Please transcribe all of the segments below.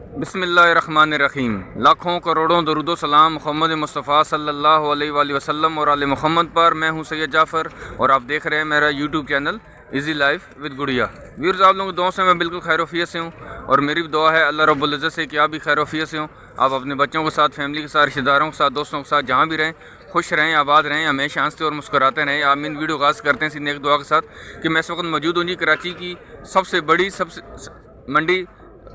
बिस्मिल्लाहिर्रहमानिर्रहीम। लाखों करोड़ों दरूदो सलाम मोहम्मद मुस्तफ़ा सल्लल्लाहु अलैहि वसल्लम और आले मोहम्मद पर। मैं हूं सैयद जाफ़र और आप देख रहे हैं मेरा YouTube channel easy life with गुड़िया। व्यूअर्स, आप लोगों की दुआ से मैं बिल्कुल खैरोफियत से हूँ और मेरी भी दुआ है अल्लाह रब्बुल इज़्ज़त से कि आप भी खैरोफियत से हों। आप अपने बच्चों के साथ, फैमिली के साथ, रिश्तेदारों के साथ, दोस्तों के साथ जहाँ भी रहें, खुश रहें, आबाद रहें, हमेशा हंसते और मुस्कुराते रहें। आमीन। वीडियो आगाज़ करते हैं सीधे एक दुआ के साथ कि मैं इस वक्त मौजूद हूँ जी कराची की सबसे बड़ी मंडी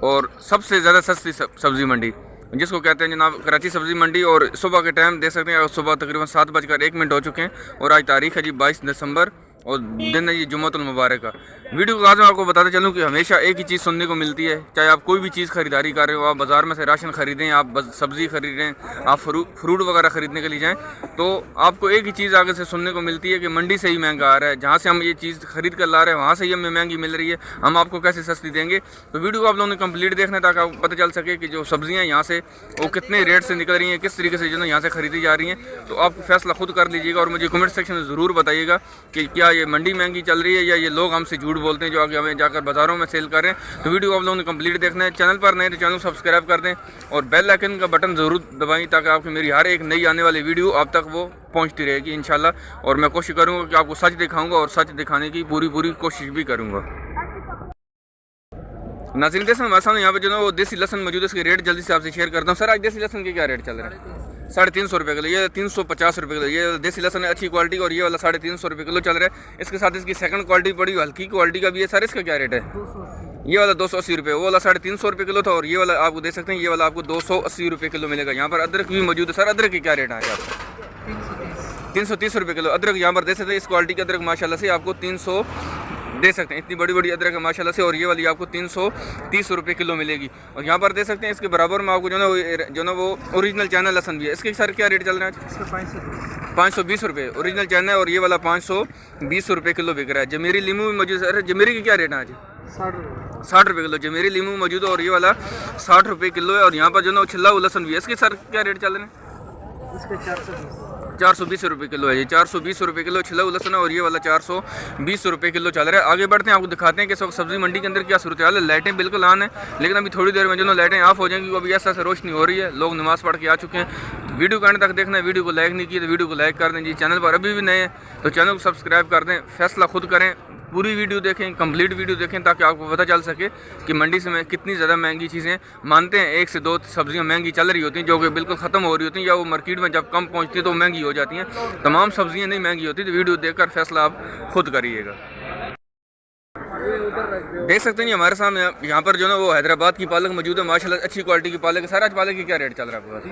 और सबसे ज़्यादा सस्ती सब्ज़ी मंडी जिसको कहते हैं जनाब कराची सब्ज़ी मंडी। और सुबह के टाइम देख सकते हैं, सुबह तकरीबन 7:01 हो चुके हैं और आज तारीख़ है जी 22 दिसंबर और दिन है ये जुम्मतुल मुबारक का। वीडियो के आज मैं आपको बताते चलूँ कि हमेशा एक ही चीज़ सुनने को मिलती है, चाहे आप कोई भी चीज़ ख़रीदारी कर रहे हो, आप बाज़ार में से राशन ख़रीदें, आप सब्ज़ी ख़रीदें, आप फ्रूट वगैरह ख़रीदने के लिए जाएँ, तो आपको एक ही चीज़ आगे से सुनने को मिलती है कि मंडी से ही महंगा आ रहा है। जहाँ से हम ये चीज़ ख़रीद कर ला रहे हैं वहाँ से ही हमें महंगी मिल रही है, हम आपको कैसे सस्ती देंगे। तो वीडियो को आप लोगों ने कंप्लीट देखना है ताकि आपको पता चल सके कि जो सब्ज़ियाँ यहाँ से वो कितने रेट से निकल रही हैं, किस तरीके से जो है यहाँ से ख़रीदी जा रही हैं। तो आप फैसला खुद कर लीजिएगा और मुझे कमेंट सेक्शन में ज़रूर बताइएगा कि क्या ये मंडी महंगी चल रही है या ये लोग हमसे झूठ बोलते हैं जो आगे हमें जाकर बाज़ारों में सेल कर रहे हैं। तो वीडियो को आप लोगों ने कंप्लीट देखना है। चैनल पर नए तो चैनल सब्सक्राइब कर दें और बेल आइकन का बटन ज़रूर दबाएं ताकि आपकी मेरी हर एक नई आने वाली वीडियो आप तक वो पहुंचती रहेगी इंशाल्लाह। और मैं कोशिश करूंगा कि आपको सच दिखाऊंगा और सच दिखाने की पूरी कोशिश भी करूंगा। नाज़रीन, देखें हमारे सामने यहाँ पे जो है वो देसी लहसन मौजूद है। इसके रेट जल्दी से आपसे शेयर करता हूँ। सर, आज देसी लहसन के क्या रेट चल रहे हैं? 350 रुपये किलो, ये 350 रुपये किलो। ये देसी लहसन है अच्छी क्वालिटी और ये वाला 350 रुपये किलो चल रहा है। इसके साथ इसकी सेकंड क्वालिटी बड़ी हल्की क्वालिटी का भी है। सर, इसका क्या रेट है? ये वाला 280 रुपये, वो वाला 350 रुपये किलो था और ये वाला आपको देख सकते हैं, ये वाला आपको 280 रुपये किलो मिलेगा। यहाँ पर अदरक भी मौजूद है। सर, अदरक के क्या रेट है आपका? 330 रुपये किलो अदरक यहाँ पर देख सकते हैं। इस क्वालिटी के अदरक माशाल्लाह से आपको 300 दे सकते हैं, इतनी बड़ी बड़ी अदरक है माशाल्लाह से। और ये वाली आपको 330 रुपये किलो मिलेगी। और यहाँ पर देख सकते हैं इसके बराबर में आपको जो ना वो ओरिजिनल चाइना लहसन भी है। इसके सर क्या रेट चल रहा है? 520 रुपये ओरिजिनल चाइना है और ये वाला 520 रुपये किलो बिक रहा है। जमीरी लीमू भी मौजूद है। अरे जमीरी की क्या रेट है आज? 60 रुपये किलो जमीरी लीमू मौजूद है और ये वाला 60 रुपये किलो है। और यहाँ पर जो ना छिल्ला लहसन भी है। इसके सर क्या रेट चल रहे हैं? इसके 420 रुपये किलो है। ये 420 रुपये किलो छिला लहसन है और ये वाला 420 रुपये किलो चल रहा है। आगे बढ़ते हैं, आपको दिखाते हैं कि सब सब्जी मंडी के अंदर क्या सूरत हाल है। लाइटें बिल्कुल ऑन है लेकिन अभी थोड़ी देर में जो ना लाइटें ऑफ हो जाएंगी, अभी ऐसा रोशनी हो रही है, लोग नमाज़ पढ़ के आ चुके हैं। वीडियो के अंत तक देखना है। वीडियो को लाइक नहीं किया तो वीडियो को लाइक कर दें जी। चैनल पर अभी भी नए हैं तो चैनल को सब्सक्राइब कर दें। फैसला खुद करें, पूरी वीडियो देखें, कंप्लीट वीडियो देखें ताकि आपको पता चल सके कि मंडी से में कितनी ज़्यादा महंगी चीज़ें। मानते हैं 1 से 2 सब्जियां महंगी चल रही होती हैं जो कि बिल्कुल ख़त्म हो रही होती हैं, या वो मार्केट में जब कम पहुंचती है तो महंगी हो जाती हैं। तमाम सब्जियां नहीं महंगी होती। तो वीडियो देखकर फैसला आप खुद करिएगा। देख सकते हैं हमारे सामने यहाँ पर जो ना वो हैदराबाद की पालक मौजूद है माशाल्लाह, अच्छी क्वालिटी की पालक है। सारा पालक की क्या रेट चल रहा है आपके पास?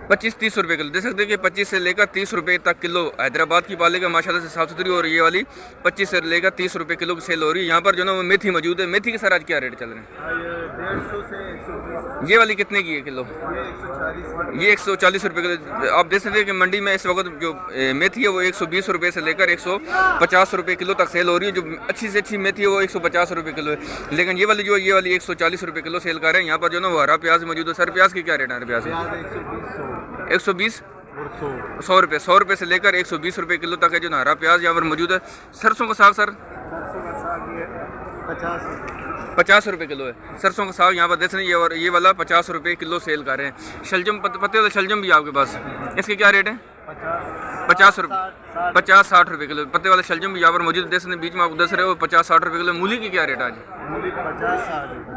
25-30 रुपये किलो। देख सकते हैं कि 25 से लेकर 30 रुपये तक किलो हैदराबाद की पालक है माशाल्लाह से साफ़ सुथरी। और ये वाली 25 से लेकर 30 रुपये किलो की सेल हो रही है। यहाँ पर जो ना वो मेथी मौजूद है। मेथी के सर आज क्या रेट चल रहे हैं? 150 से 120। ये वाली कितने की है किलो? ये 140 रुपये किलो। आप देख सकते हैं कि मंडी में इस वक्त जो मेथी है वो 120 रुपये से लेकर 150 रुपये किलो तक सेल हो रही है। जो अच्छी से अच्छी मेथी है वो 150 रुपये किलो है। लेकिन ये वाली 140 रुपये किलो सेल कर रहे हैं। यहाँ पर जो ना वो हरा प्याज मौजूद है। सर, प्याज की क्या रेट है? हरा प्याज 120 100 रुपये, 100 रुपये से लेकर 120 रुपये किलो तक है जो हरा प्याज यहाँ पर मौजूद है। सरसों का साग सर 50 रुपये किलो है। सरसों का साग यहाँ पर देख रहे हैं और ये वाला 50 रुपये किलो सेल कर रहे हैं। शलजम पत्ते वाला शलजम भी आपके पास, इसके क्या रेट है? 50 रुपये 50-60 रुपये किलो पत्ते वाला शलजम भी यहाँ पर मौजूद देख रहे हैं। बीच में आपको दस रहे हो 50-60 रुपये किलो। मूली की क्या रेट है आज?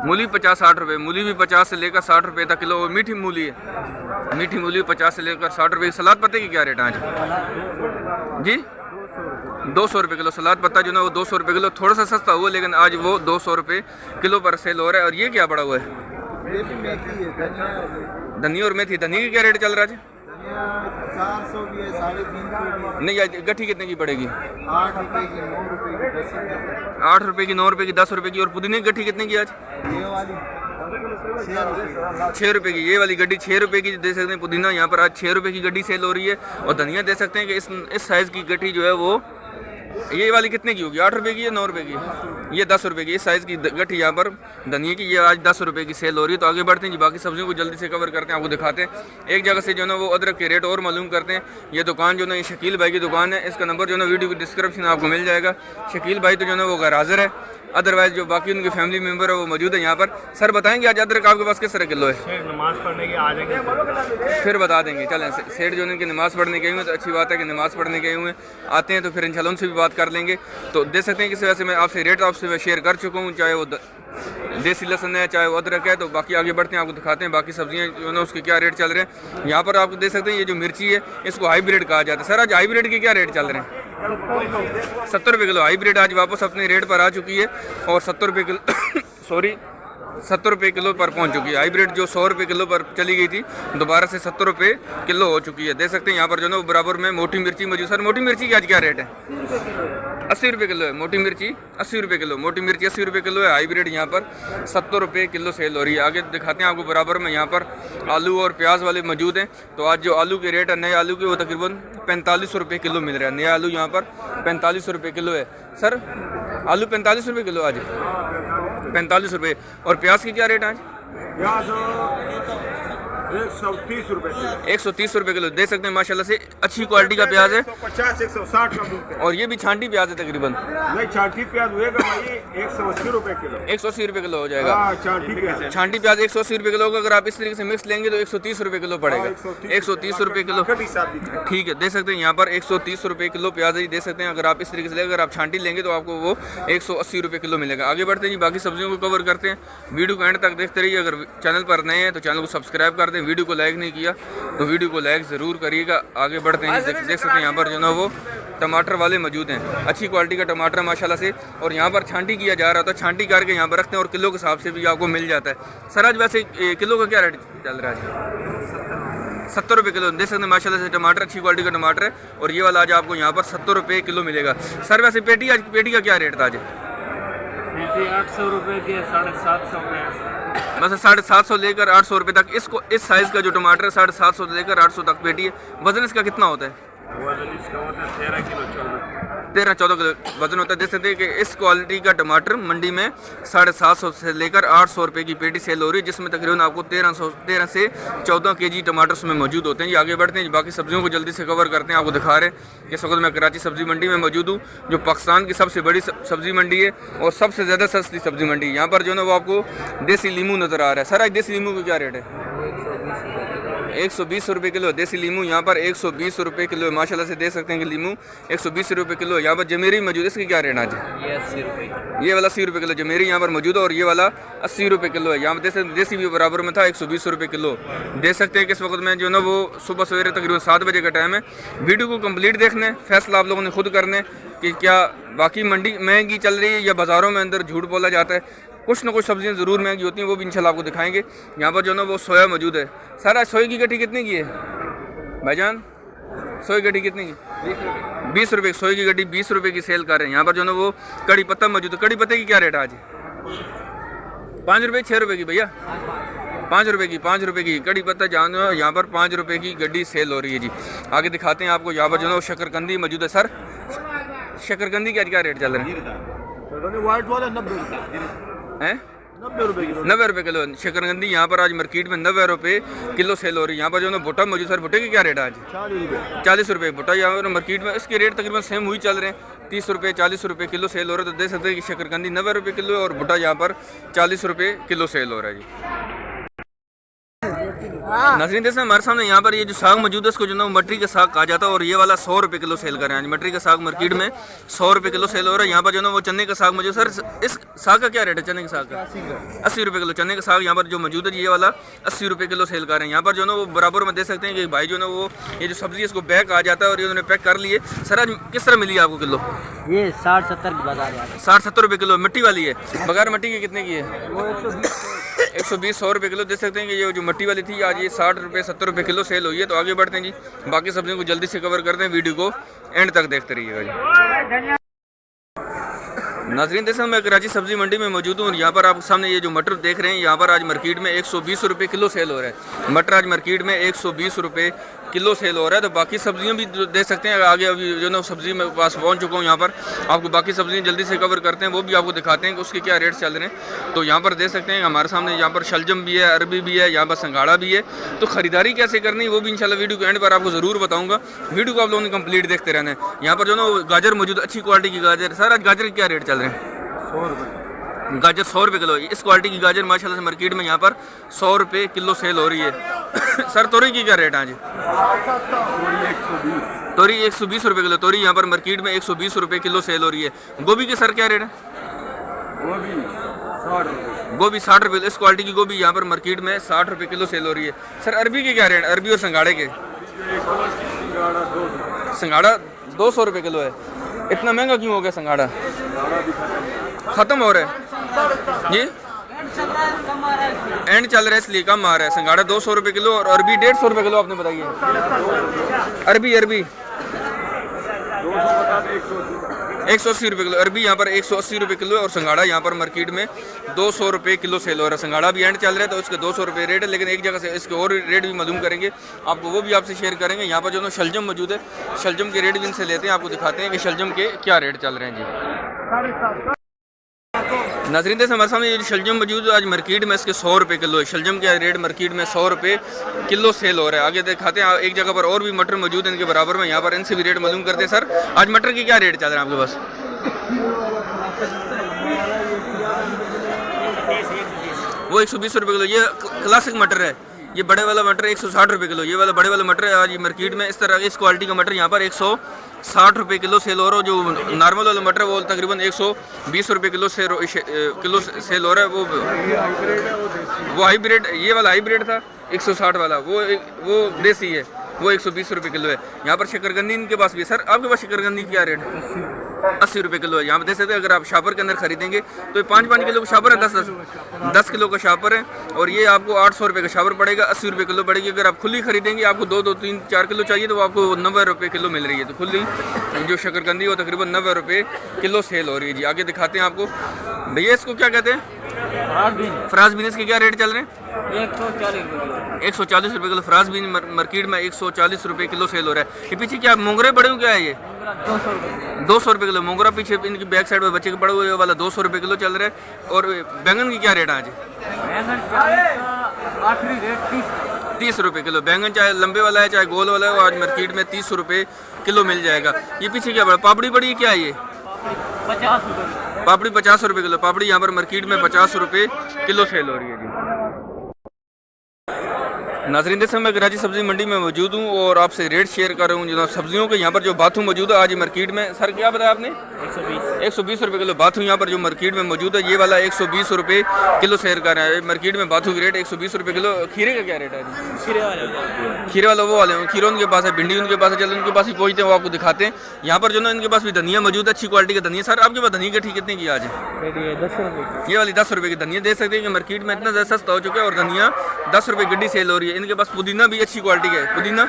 मूली 50-60 रुपये। मूली भी 50 से लेकर 60 रुपये तक किलो। मीठी मूली है, मीठी मूली 50 से लेकर 60 रुपये। सलाद पत्ते की क्या रेट है आज? जी 200 रुपये किलो। सलाद पत्ता जो ना वो 200 रुपये किलो, थोड़ा सा सस्ता हुआ लेकिन आज वो 200 रुपये किलो पर सेल हो रहा है। और ये क्या बड़ा हुआ है? धनिया और मेथी। धनिया की क्या रेट चल रहा है? 400 भी है, 350 नहीं, आज गट्ठी कितने की पड़ेगी? 8 रुपये की, 9 रुपये की, 10 रुपये की। 8 रुपये की, 9 रुपये की, 10 रुपये की। और पुदीने की गट्ठी कितने की आज? ये वाली 6 रुपये की। ये वाली गड्डी 6 रुपये की दे सकते हैं। पुदीना यहाँ पर आज 6 रुपये की गड्डी सेल हो रही है। और धनिया दे सकते हैं कि इस साइज़ की गड्डी जो है वो ये वाली कितने की होगी? 8 रुपये की या 9 रुपये की? ये 10 रुपये की, इस साइज़ की गठी यहाँ पर धनिया की ये आज 10 रुपये की सेल हो रही है। तो आगे बढ़ते हैं जी, बाकी सब्जियों को जल्दी से कवर करते हैं, आपको दिखाते हैं। एक जगह से जो है ना वो अदरक के रेट और मालूम करते हैं। ये दुकान जो है ना ये शकील भाई की दुकान है, इसका नंबर जो है ना वीडियो की डिस्क्रिप्शन में आपको मिल जाएगा। शकील भाई तो जो है ना वो घर हाजिर है, अदरवाइज जो बाकी उनके फैमिली मेम्बर है वो मौजूद है यहाँ पर। सर बताएंगे आज अदरक आपके पास किस तरह किलो है? नमाज पढ़ने के आ जाएंगे फिर बता देंगे। चलें, सेठ जो उनकी नमाज़ पढ़ने गए हुए हैं तो अच्छी बात है कि नमाज़ पढ़ने गए हुए हैं, आते हैं तो फिर इंशाल्लाह उनसे भी बात कर लेंगे। तो देख सकते हैं किस वजह से मैं आपसे रेट आपसे मैं शेयर कर चुका हूँ, चाहे वो देसी लहसुन है चाहे वो अदरक है। तो बाकी आगे बढ़ते हैं, आपको दिखाते हैं बाकी सब्जियाँ जो है ना उसके क्या रेट चल रहे हैं। यहाँ पर आप देख सकते हैं ये जो मिर्ची है इसको हाईब्रिड कहा जाता है। सर आज हाईब्रिड के क्या रेट चल रहे हैं? 70 रुपये किलो हाईब्रिड आज वापस अपने रेट पर आ चुकी है और 70 रुपये किलो सॉरी 70 रुपये किलो पर पहुंच चुकी है। हाइब्रिड जो 100 रुपये किलो पर चली गई थी दोबारा से 70 रुपये किलो हो चुकी है। देख सकते हैं यहाँ पर जो है बराबर में मोटी मिर्ची मौजूद। सर मोटी मिर्ची की आज क्या रेट है? 80 रुपये किलो है मोटी मिर्ची, 80 रुपये किलो मोटी मिर्ची 80 रुपये किलो है। हाइब्रिड यहाँ पर 70 रुपये किलो सेल हो रही है। आगे दिखाते हैं आपको बराबर में यहाँ पर आलू और प्याज वाले मौजूद हैं। तो आज जो आलू के रेट है नए आलू के वो तकरीबन 45 रुपये किलो मिल रहा है। नया आलू यहाँ पर 45 रुपये किलो है। सर आलू 45 रुपये किलो आज 45 रुपये। और प्याज की क्या रेट है आज? 130 रुपये 130 रुपये किलो। देख सकते हैं माशाल्लाह से अच्छी क्वालिटी का प्याज है 150 160 का मिलता है। और ये भी छांटी प्याज है तकरीबन। नहीं छांटी प्याज हुएगा भाई 180 रुपये किलो 180 रुपये किलो हो जाएगा। छांटी प्याज छांटी प्याज 180 रुपये किलो होगा। अगर आप इस तरीके से मिक्स लेंगे तो 130 रुपये किलो पड़ेगा। 130 रुपये किलो ठीक है। देख सकते हैं यहाँ पर 130 रुपये किलो प्याज है। देख सकते हैं अगर आप इस तरीके से लेंगे, अगर आप छांटी लेंगे तो आपको वो 180 रुपये किलो मिलेगा। आगे बढ़ते हैं जी, बाकी सब्जियों को कवर करते हैं। वीडियो को एंड तक देखते रहिए। अगर चैनल पर नए हैं तो चैनल को सब्सक्राइब कर दें। वीडियो को लाइक नहीं किया तो वीडियो को लाइक ज़रूर करिएगा। आगे बढ़ते हैं, देख सकते हैं यहाँ पर जो ना वो टमाटर वाले मौजूद हैं। अच्छी क्वालिटी का टमाटर माशाल्लाह से। और यहाँ पर छांटी किया जा रहा था, छांटी करके यहाँ पर रखते हैं और किलो के हिसाब से भी आपको मिल जाता है। सर आज वैसे किलो का क्या रेट चल रहा है? 70 रुपये किलो। देख सकते हैं माशाल्लाह से टमाटर अच्छी क्वालिटी का टमाटर है और ये वाला आज आपको यहाँ पर 70 रुपये किलो मिलेगा। सर वैसे पेटी आज पेटी का क्या रेट था आज? 800 रुपये के 750 में बस 750 लेकर 800 रुपये तक। इसको इस साइज़ का जो टमाटर है 750 लेकर 800 तक पेटी है। वजन इसका कितना होता है? वजन इसका होता है 13 किलो 13-14 किलो वजन होता है। देख सकते हैं कि इस क्वालिटी का टमाटर मंडी में 750 से लेकर 800 रुपये की पेटी सेल हो रही है, जिसमें तकरीबन आपको 13 से 14 केजी टमाटर उसमें मौजूद होते हैं। ये आगे बढ़ते हैं, बाकी सब्जियों को जल्दी से कवर करते हैं। आपको दिखा रहे हैं कि इस वक्त मैं कराची सब्जी मंडी में मौजूद हूँ, जो पाकिस्तान की सबसे बड़ी सब्जी मंडी है और सबसे ज़्यादा सस्ती सब्जी मंडी है। यहाँ पर जो है वो आपको देसी लीमू नज़र आ रहा है। सर आज देसी लीमू का क्या रेट है? 120 रुपये किलो देसी लीमू यहाँ पर 120 रुपये किलो है। माशाल्लाह से देख सकते हैं कि लीमू 120 रुपये किलो है। यहाँ पर जमेरी मौजूद है, इसकी क्या रेट आज? ये 80 रुपये। ये वाला 80 रुपये किलो जमेरी यहाँ पर मौजूद है और ये वाला 80 रुपये किलो है। यहाँ पर देख देसी भी बराबर में था 120 रुपये किलो। देख सकते हैं कि इस वक्त में जो ना वो सुबह सवेरे तकरीबन 7 बजे का टाइम है। वीडियो को कंप्लीट देखने, फैसला आप लोगों ने खुद करने कि क्या बाकी मंडी महंगी चल रही है या बाज़ारों में अंदर झूठ बोला जाता है। कुछ ना कुछ सब्जियां ज़रूर महंगी होती हैं, वो भी इंशाल्लाह आपको दिखाएंगे। यहाँ पर जो ना वो सोया मौजूद है। सर आज सोए की गड्डी कितने की है भाईजान? सोए गड्डी कितने की? 20 रुपये। सोए की गड्डी 20 रुपये की सेल कर रहे हैं। यहाँ पर जो ना वो कड़ी पत्ता मौजूद है। कड़ी पत्ते की क्या रेट है आज? 5 रुपये 6 रुपये की भैया? 5 रुपये की 5 रुपये की कड़ी पत्ता जानो यहाँ पर 5 रुपये की गड्डी सेल हो रही है जी। आगे दिखाते हैं आपको। यहाँ पर जो ना वो शकरकंदी मौजूद है। सर शकरकंदी की आज क्या रेट चल रहा है? वाइट वाला 90 रुपये हैं? 90 रुपये किलो। 90 रुपये किलो शकरकंदी यहाँ पर आज मार्केट में 90 रुपये किलो सेल हो रही है। यहाँ पर जो ना भुट्टा मौजूद। सर भुट्टे की क्या रेट है आज? 40 रुपये भुट्टा यहाँ पर मार्केट में। इसके रेट तकरीबन सेम हुई चल रहे हैं, 30 रुपये 40 रुपये किलो सेल हो रहा है। तो देख सकते हैं कि शकरकंदी 90 रुपये किलो और भुट्टा यहाँ पर 40 रुपये किलो सेल हो रहा है जी। नाज़रीन देखें हमारे सामने यहाँ पर ये जो साग मौजूद है इसको जो ना मटरी का साग कहा जाता है और ये वाला 100 रुपये किलो सेल कर रहे हैं। मटरी का साग मार्केट में 100 रुपये किलो सेल हो रहा है। यहाँ पर जो ना वो चने का साग मौजूद। सर इस साग का क्या रेट है? चने के साग का 80 रुपये किलो। चने का साग यहाँ पर जो मौजूद है ये वाला 80 रुपये किलो सेल कर रहे हैं। यहाँ पर जो ना वो बराबर में देख सकते हैं कि भाई जो ना वो ये जो सब्जी है इसको बैग आ जाता है और ये उन्होंने पैक कर लिए। सर आज किस तरह मिली आपको किलो? ये 60-70 की बाजार है। 60-70 रुपये किलो। मिट्टी वाली है, बगैर मिट्टी के कितने की है? 120-100 रुपये किलो। देख सकते हैं कि ये जो मिट्टी वाली थी आज ये 60 रुपये 70 रुपये किलो सेल हुई है। तो आगे बढ़ते हैं जी, बाकी सब्जियों को जल्दी से कवर करते हैं। वीडियो को एंड तक देखते रहिएगा जी। नाज़रीन देखें मैं कराची सब्जी मंडी में मौजूद हूँ और यहाँ पर आप सामने ये जो मटर देख रहे हैं यहाँ पर आज मार्केट में 120 रुपये किलो सेल हो रहा है। मटर आज मार्केट में 120 रुपये किलो सेल हो रहा है। तो बाकी सब्जियां भी दे सकते हैं आगे, अभी जो ना सब्जी मैं पास पहुंच चुका हूँ यहाँ पर, आपको बाकी सब्जियां जल्दी से कवर करते हैं, वो भी आपको दिखाते हैं कि उसके क्या रेट चल रहे हैं। तो यहाँ पर देख सकते हैं हमारे सामने यहाँ पर शलजम भी है, अरबी भी है, यहाँ पर संगाड़ा भी है। तो खरीदारी कैसे करनी है वो भी इंशाल्लाह वीडियो के एंड पर आपको ज़रूर बताऊँगा। वीडियो को आप लोगों ने कंप्लीट देखते रहना है। यहाँ पर जो ना गाजर मौजूद, अच्छी क्वालिटी की गाजर। सर आज गाजर के क्या रेट चल रहे हैं? 100 रुपये गाजर 100 रुपये किलो। इस क्वालिटी की गाजर माशाल्लाह से मार्केट में यहाँ पर 100 रुपये किलो सेल हो रही है। सर तोरी की क्या रेट है आज? तोरी 120 रुपये किलो। तोरी यहाँ पर मार्केट में 120 रुपये किलो सेल हो रही है। गोभी के सर क्या रेट है? गोभी 60 रुपये। इस क्वालिटी की गोभी यहाँ पर मार्केट में 60 रुपये किलो सेल हो रही है। सर अरबी के क्या रेट? अरबी और संगाड़े के? संगाड़ा 200 रुपये किलो है। इतना महंगा क्यों हो गया संगाड़ा? खत्म हो रहा है जी, एंड चल रहा है इसलिए कम आ रहा है। संगाड़ा 200 रुपये किलो और अरबी 150 रुपये किलो। आपने बताइए अरबी 180 रुपये किलो। अरबी यहाँ पर 180 रुपये किलो और संगाड़ा यहाँ पर मार्केट में 200 रुपये किलो सेल हो रहा है। संगाड़ा भी एंड चल रहा है तो इसके 200 रुपये रेट है, लेकिन एक जगह से इसके और रेट भी मालूम करेंगे आपको, वो भी आपसे शेयर करेंगे। यहाँ पर जो ना शलजम मौजूद है, शलजम के रेट भी इनसे लेते हैं, आपको दिखाते हैं कि शलजम के क्या रेट चल रहे हैं जी। नाज़रीन देख हमारे सामने ये शलजम मौजूद आज मार्केट में इसके 100 रुपये किलो है। शलजम का रेट मार्केट में 100 रुपये किलो सेल हो रहा है। आगे दिखाते हैं एक जगह पर और भी मटर मौजूद है इनके बराबर में, यहाँ पर इनसे भी रेट मालूम करते हैं। सर आज मटर की क्या रेट चल रहा है आपके पास? वो 120 रुपये किलो। ये क्लासिक मटर है, ये बड़े वाला मटर 160 रुपये किलो। ये वाला बड़े वाला मटर है आज ये मार्केट में इस तरह इस क्वालिटी का मटर यहाँ पर 160 रुपये किलो सेल हो रहा है। जो नॉर्मल वाला मटर है वो तकरीबन 120 रुपये किलो सेल हो रहा है। वो हाइब्रिड, ये वाला हाइब्रिड था 160 वाला, वो देसी है, वो 120 रुपये किलो है। यहाँ पर शकरकंदी इनके पास भी है। सर आपके पास शकरकंदी क्या रेट है? 80 रुपये किलो है। यहाँ पर देख सकते हैं अगर आप शापर के अंदर खरीदेंगे तो 5-5 किलो का शापर है, 10 किलो का शापर है और ये आपको 800 रुपये का शापर पड़ेगा, 80 रुपये किलो पड़ेगी। अगर आप खुली खरीदेंगे आपको 2-3-4 किलो चाहिए तो आपको 90 रुपये किलो मिल रही है। तो खुली जो शकरकंदी वो तकरीबन 90 रुपये किलो सेल हो रही है जी। आगे दिखाते हैं आपको भैया, इसको क्या कहते हैं? फ्रांस बीन्स के क्या रेट चल रहे हैं? 140 रुपये किलो। फ्रांस बीन मार्केट में 140 रुपये किलो सेल हो रहा है। ये पीछे क्या मोंगरे बड़े हुए क्या है? ये 200 रुपये किलो मोंगरा। पीछे इनकी बैक साइड में बच्चे के बड़े हुए वाला 200 रुपये किलो चल रहा है। और बैंगन की क्या रेट है आज? 30 रुपये किलो। बैंगन चाहे लंबे वाला है चाहे गोल वाला है, आज मार्केट में 30 रुपये किलो मिल जाएगा। ये पीछे क्या बड़ा पापड़ी बड़ी क्या है? ये 50 रुपये। पापड़ी 50 रुपये किलो। पापड़ी यहाँ पर मार्केट में 50 रुपये किलो सेल हो रही है जी। नाज़रीन देख मैं कराची सब्जी मंडी में मौजूद हूँ और आपसे रेट शेयर कर रहा हूँ जनाब सब्जियों के। यहाँ पर जो बाथू मौजूद है आज मार्केट में, सर क्या बताया आपने? 120 रुपये किलो। बाथू यहाँ पर जो मार्केट में मौजूद है ये वाला 120 रुपये किलो शेयर कर रहा है। मार्केट में बाथू की रेट 120 रुपये किलो। खीरे का क्या रेट है? खीरे वाला वो वाले हैं, खीरा उनके पास है, भिंडी उनके पास है, चलो उनके पास ही पहुँचते हैं, वो आपको दिखाते हैं। यहाँ पर जो ना इनके पास भी धनिया मौजूद है, अच्छी क्वालिटी का धनिया। सर आपके पास धनिया की ठीक कितने की आज है? 10 रुपये। ये वाली 10 रुपये की धनिया देख सकते हैं कि मार्केट में इतना ज़्यादा सस्ता हो चुका है और धनिया 10 रुपये गड्डी सेल हो रही है। इनके पास पुदीना भी अच्छी क्वालिटी का है। पुदीना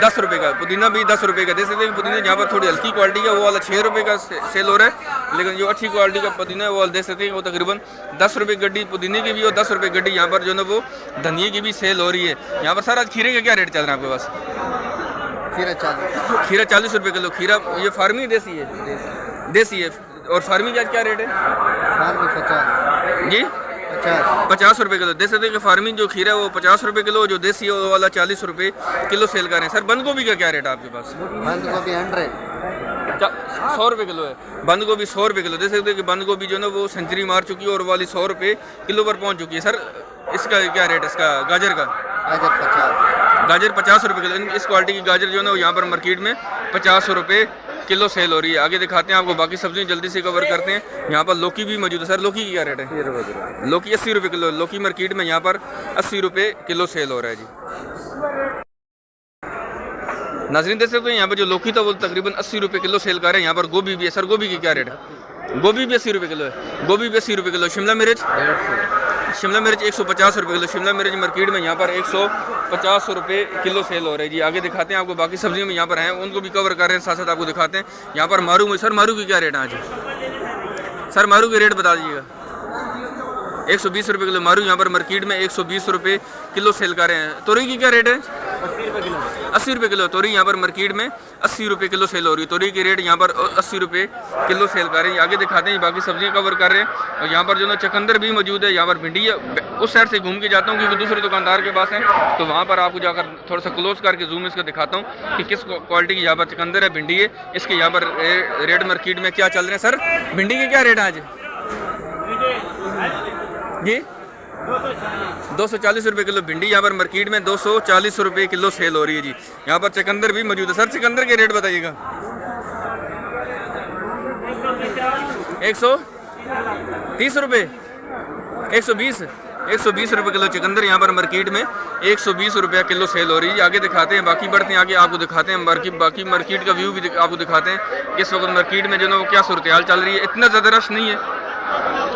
10 रुपये का। पुदीना भी 10 रुपये का। देख सकते हैं पुदीना जहाँ पर थोड़ी हल्की क्वालिटी का वो वाला 6 रुपये का सेल हो रहा है, लेकिन जो अच्छी क्वालिटी का पुदीना है वो देख सकते हैं वो तकरीबन 10 रुपये गड्डी पुदीने की भी और 10 रुपये गड्डी यहाँ पर जो है वो धनिया की भी सेल हो रही है। यहाँ पर सारा खीरे का क्या रेट चल रहा है आपके पास? खीरा 40 रुपये किलो। खीरा ये फार्मी देसी है? देसी है। और फार्मी का क्या रेट है जी? 50 रुपये किलो। देख सकते हैं कि फार्मिंग जो खीरा है वो 50 रुपये किलो, जो देसी है वो वाला 40 रुपये किलो सेल कर रहे हैं। सर बंद गोभी का क्या रेट है आपके पास? बंद गोभी 100 रुपये किलो है। बंद गोभी 100 रुपये किलो। देख सकते हैं कि बंद गोभी जो है ना वो सेंचुरी मार चुकी है और वाली 100 रुपये किलो पर पहुंच चुकी है। सर इसका क्या रेट है इसका? गाजर का? गाजर 50 रुपये किलो। इस क्वालिटी की गाजर जो है ना यहाँ पर मार्केट में 50 रुपये किलो सेल हो रही है। आगे दिखाते हैं आपको बाकी सब्जियां जल्दी से कवर करते हैं। यहाँ पर लौकी भी मौजूद है। सर लौकी की क्या रेट है? लौकी 80 रुपये किलो। लौकी मार्केट में यहाँ पर 80 रुपये किलो सेल हो रहा है जी। नाज़रीन देख सकते हैं यहाँ पर जो लौकी था वो तकरीबन 80 रुपये किलो सेल कर रहे हैं। यहाँ पर गोभी भी है। सर गोभी की क्या रेट है? गोभी भी 80 रुपये किलो है। गोभी भी 80 रुपये किलो। शिमला मिर्च 150 रुपये किलो। शिमला मिर्च मार्केट में यहाँ पर 150 रुपये किलो सेल हो रहा है जी। आगे दिखाते हैं आपको बाकी सब्जियों में यहाँ पर हैं उनको भी कवर कर रहे हैं, साथ साथ आपको दिखाते हैं। यहाँ पर मारू में सर मारू की क्या रेट है आज? सर मारू के रेट बता दीजिएगा। 120 रुपये किलो मारू यहाँ पर मार्केट में 120 रुपये किलो सेल कर रहे हैं। तोरई की क्या रेट है? किलो। 80 रुपये किलो तोरी यहाँ पर मार्केट में 80 रुपये किलो सेल हो रही है। तोरी की रेट यहाँ पर 80 रुपये किलो सेल कर रहे हैं। आगे दिखाते हैं, बाकी सब्जियाँ कवर कर रहे हैं। और यहाँ पर जो है चकंदर भी मौजूद है, यहाँ पर भिंडी है। उस साइड से घूम के जाता हूँ क्योंकि दूसरे दुकानदार के पास है, तो वहाँ पर आपको जाकर थोड़ा सा क्लोज करके जूम इसका दिखाता हूँ कि किस क्वालिटी की यहाँ पर चकंदर है, भिंडी है। इसके यहाँ पर रेट मार्केट में क्या चल रहे हैं। सर भिंडी के क्या रेट है आज जी? 240 रुपये किलो भिंडी यहाँ पर मार्केट में 240 रुपये किलो सेल हो रही है जी। यहाँ पर चकंदर भी मौजूद है। सर चकंदर के रेट बताइएगा। 130 रुपये, 120 रुपये किलो चकंदर यहाँ पर मार्केट में 120 रुपये किलो सेल हो रही है। आगे दिखाते हैं, बाकी बढ़ते हैं आगे, आपको दिखाते हैं बाकी मार्केट का व्यू भी आपको दिखाते हैं। इस वक्त मार्केट में जो है वो क्या सूरत हाल चल रही है। इतना ज़्यादा रश नहीं है,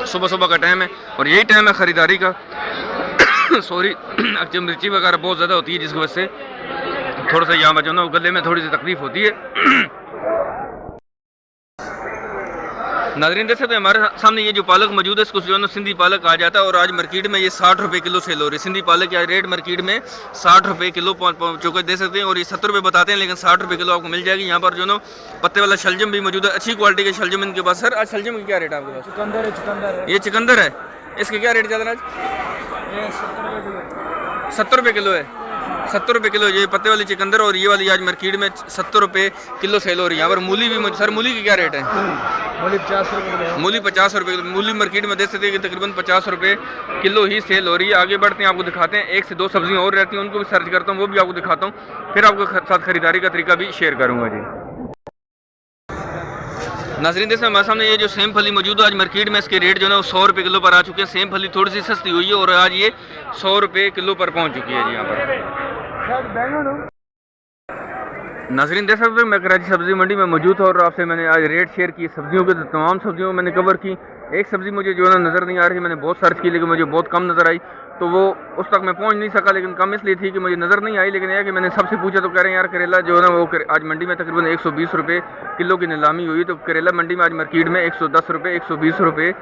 सुबह सुबह का टाइम है और यही टाइम है ख़रीदारी का। सॉरी, अक्चर मिर्ची वगैरह बहुत ज़्यादा होती है जिसकी वजह से थोड़ा सा यहाँ पर जो है ना गले में थोड़ी सी तकलीफ होती है। नाज़रीन देख सकते हैं हमारे सामने ये जो पालक मौजूद है, इसको जो है ना सिंधी पालक कहा जाता है और आज मार्केट में ये 60 रुपये किलो सेल हो रही है। सिंधी पालक का रेट मार्केट में 60 रुपये किलो चौके दे सकते हैं और ये 70 रुपये बताते हैं, लेकिन 60 रुपये किलो आपको मिल जाएगी। यहाँ पर जो ना पत्ते वाला शलजम भी मौजूद है, अच्छी क्वालिटी के शलजम इनके पास। सर आज शलजम की क्या रेट है आपके पास? चुकंदर ये चुकंदर है, इसके क्या रेट चल रहा है आज? 70 रुपये किलो है। 70 रुपये किलो ये पत्ते वाली चुकंदर और ये वाली आज मार्केट में 70 रुपये किलो सेल हो रही है। यहाँ पर मूली भी सर मूली की क्या रेट है? मूली 50 रुपये। मूली 50 रुपये किलो। मूली मार्केट में देख सकते हैं कि तकरीबन 50 रुपये किलो ही सेल हो रही है। आगे बढ़ते हैं, आपको दिखाते हैं। 1 से 2 सब्जियां और रहती हैं, उनको भी सर्च करता हूँ, वो भी आपको दिखाता हूँ, फिर आपको साथ खरीदारी का तरीका भी शेयर करूँगा जी। नाज़रीन देखिए हमारे सामने ये जो सेम फली मौजूद है, आज मार्केट में इसके रेट जो है वो 100 रुपये किलो पर आ चुके हैं। सेम फली थोड़ी सी सस्ती हुई है और आज ये 100 रुपये किलो पर पहुँच चुकी है जी। यहाँ पर नाज़रीन देख सकते हैं मैं कराची सब्ज़ी मंडी में मौजूद था और आपसे मैंने आज रेट शेयर की सब्जियों के, तमाम सब्जियों मैंने कवर की। एक सब्ज़ी मुझे जो है ना नज़र नहीं आ रही, मैंने बहुत सर्च की लेकिन मुझे बहुत कम नज़र आई, तो वो उस तक मैं पहुंच नहीं सका। लेकिन कम इसलिए थी कि मुझे नज़र नहीं आई, लेकिन यह कि मैंने सबसे पूछा तो कह रहे हैं यार करेला जो है ना वो आज मंडी में तकरीबन 120 रुपये किलो की नीलामी हुई। तो करेला मंडी में आज मार्केट में 110 रुपये 120 रुपये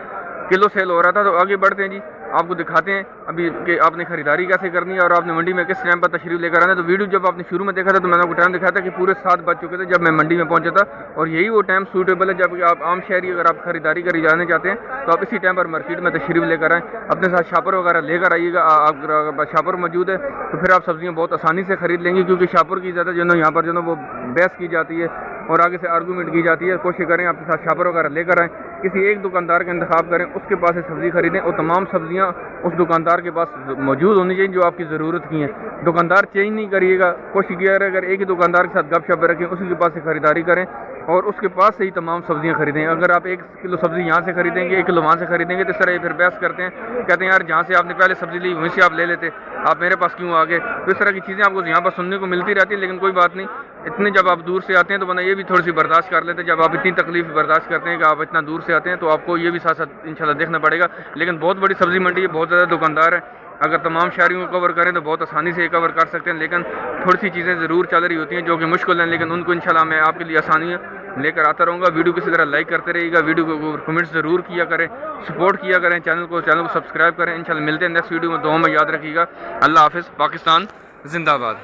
किलो सेल हो रहा था। तो आगे बढ़ते हैं जी, आपको दिखाते हैं अभी कि आपने खरीदारी कैसे करनी है और आपने मंडी में किस टाइम पर तशरीफ लेकर आना है। तो वीडियो जब आपने शुरू में देखा था तो मैंने आपको टाइम दिखाया था कि पूरे 7 बज चुके थे जब मैं मंडी में पहुंचा था, और यही वो टाइम सूटेबल है जब आप आम शहरी अगर आप खरीदारी कर जाने चाहते हैं तो आप इसी टाइम पर मार्केट में तशरीफ लेकर आएँ। अपने साथ शापर वगैरह लेकर आइएगा। अगर शापर मौजूद है तो फिर आप सब्जियाँ बहुत आसानी से खरीद लेंगे, क्योंकि शापर की ज़्यादा जो है यहाँ पर जो है वो बहस की जाती है और आगे से आर्गूमेंट की जाती है। कोशिश करें अपने साथ शापर वगैरह लेकर आएँ, किसी एक दुकानदार का इंतखाब करें, उसके पास से सब्ज़ी खरीदें और तमाम सब्जियां उस दुकानदार के पास मौजूद होनी चाहिए जो आपकी ज़रूरत की हैं। दुकानदार चेंज नहीं करिएगा, कोशिश किया अगर एक ही दुकानदार के साथ गपशप रखें, उसी के पास से खरीदारी करें और उसके पास से ही तमाम सब्जियां खरीदें। अगर आप 1 किलो सब्ज़ी यहाँ से खरीदेंगे 1 किलो वहाँ से खरीदेंगे तो इस तरह ये फिर बहस करते हैं, कहते हैं यार जहाँ से आपने पहले सब्ज़ी ली वहीं से आप ले लेते, आप मेरे पास क्यों आ गए। तो इस तरह की चीज़ें आपको यहाँ पर सुनने को मिलती रहती हैं, लेकिन कोई बात नहीं, इतने जब आप दूर से आते हैं तो बना ये भी थोड़ी सी बर्दाश्त कर लेते हैं। जब आप इतनी तकलीफ बर्दाश्त करते हैं कि आप इतना दूर से आते हैं तो आपको ये भी साथ साथ इंशाल्लाह देखना पड़ेगा। लेकिन बहुत बड़ी सब्ज़ी मंडी है, बहुत ज़्यादा दुकानदार है, अगर तमाम शहरियों को कवर करें तो बहुत आसानी से कवर कर सकते हैं। लेकिन थोड़ी सी चीज़ें ज़रूर चल रही होती हैं जो कि मुश्किल हैं, लेकिन उनको इंशाल्लाह मैं आपके लिए आसानी लेकर आता रहूँगा। वीडियो किसी तरह लाइक करते रहिएगा, वीडियो को कमेंट्स ज़रूर किया करें, सपोर्ट किया करें, चैनल को सब्सक्राइब करें। इंशाल्लाह मिलते हैं नेक्स्ट वीडियो में, दुआ में याद रखिएगा। अल्लाह हाफ़िज़। पाकिस्तान जिंदाबाद।